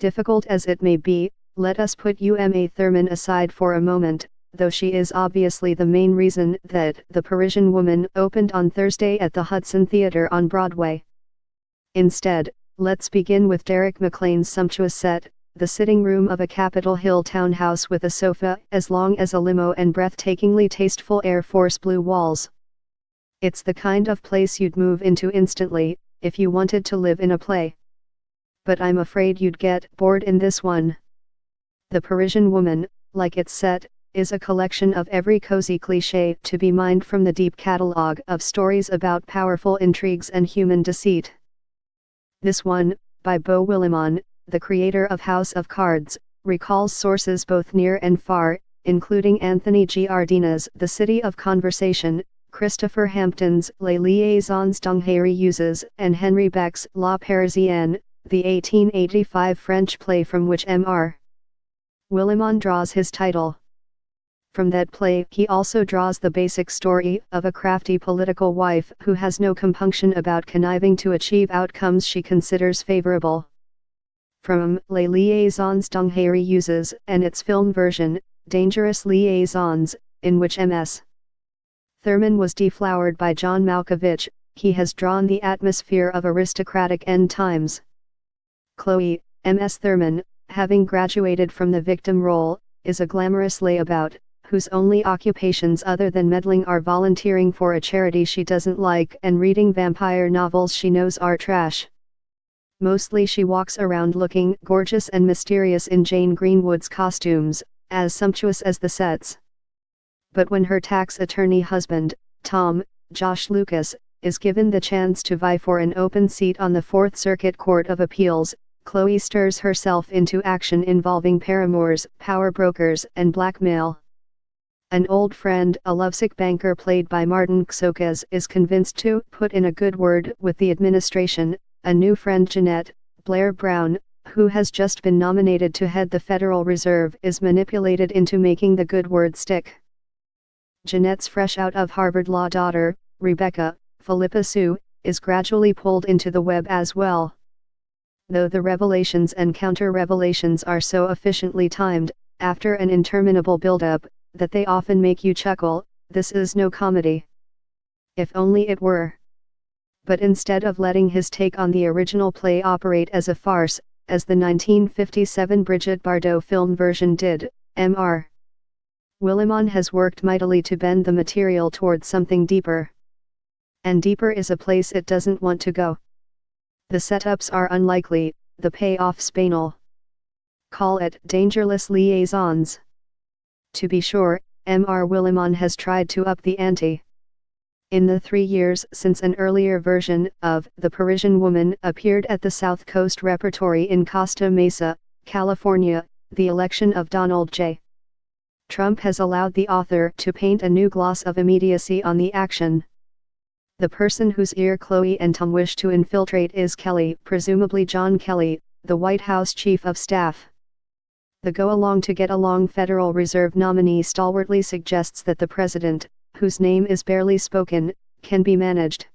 Difficult as it may be, let us put Uma Thurman aside for a moment, though she is obviously the main reason that The Parisian Woman opened on Thursday at the Hudson Theater on Broadway. Instead, let's begin with Derek McLean's sumptuous set, the sitting room of a Capitol Hill townhouse with a sofa as long as a limo and breathtakingly tasteful Air Force blue walls. It's the kind of place you'd move into instantly, if you wanted to live in a play. But I'm afraid you'd get bored in this one. The Parisian Woman, like its set, is a collection of every cozy cliché to be mined from the deep catalogue of stories about powerful intrigues and human deceit. This one, by Beau Willimon, the creator of House of Cards, recalls sources both near and far, including Anthony Giardina's The City of Conversation, Christopher Hampton's Les Liaisons Dangereuses, and Henri Becque's La Parisienne, the 1885 French play from which M.R. Willimon draws his title. From that play he also draws the basic story of a crafty political wife who has no compunction about conniving to achieve outcomes she considers favorable. From Les Liaisons Dangereuses and its film version, Dangerous Liaisons, in which M.S. Thurman was deflowered by John Malkovich, he has drawn the atmosphere of aristocratic end times. Chloe, M.S. Thurman, having graduated from the victim role, is a glamorous layabout, whose only occupations other than meddling are volunteering for a charity she doesn't like and reading vampire novels she knows are trash. Mostly she walks around looking gorgeous and mysterious in Jane Greenwood's costumes, as sumptuous as the sets. But when her tax attorney husband, Tom, Josh Lucas, is given the chance to vie for an open seat on the Fourth Circuit Court of Appeals, Chloe stirs herself into action involving paramours, power brokers, and blackmail. An old friend, a lovesick banker played by Martin Xokas, is convinced to put in a good word with the administration. A new friend, Jeanette, Blair Brown, who has just been nominated to head the Federal Reserve, is manipulated into making the good word stick. Jeanette's fresh out of Harvard law daughter, Rebecca, Philippa Sue, is gradually pulled into the web as well. Though the revelations and counter-revelations are so efficiently timed, after an interminable build-up, that they often make you chuckle, this is no comedy. If only it were. But instead of letting his take on the original play operate as a farce, as the 1957 Brigitte Bardot film version did, M.R. Willimon has worked mightily to bend the material towards something deeper. And deeper is a place it doesn't want to go. The setups are unlikely, the payoffs banal. Call it Dangerous Liaisons. To be sure, M.R. Willimon has tried to up the ante. In the 3 years since an earlier version of The Parisian Woman appeared at the South Coast Repertory in Costa Mesa, California, the election of Donald J. Trump has allowed the author to paint a new gloss of immediacy on the action. The person whose ear Chloe and Tom wish to infiltrate is Kelly, presumably John Kelly, the White House Chief of Staff. The go-along-to-get-along Federal Reserve nominee stalwartly suggests that the president, whose name is barely spoken, can be managed.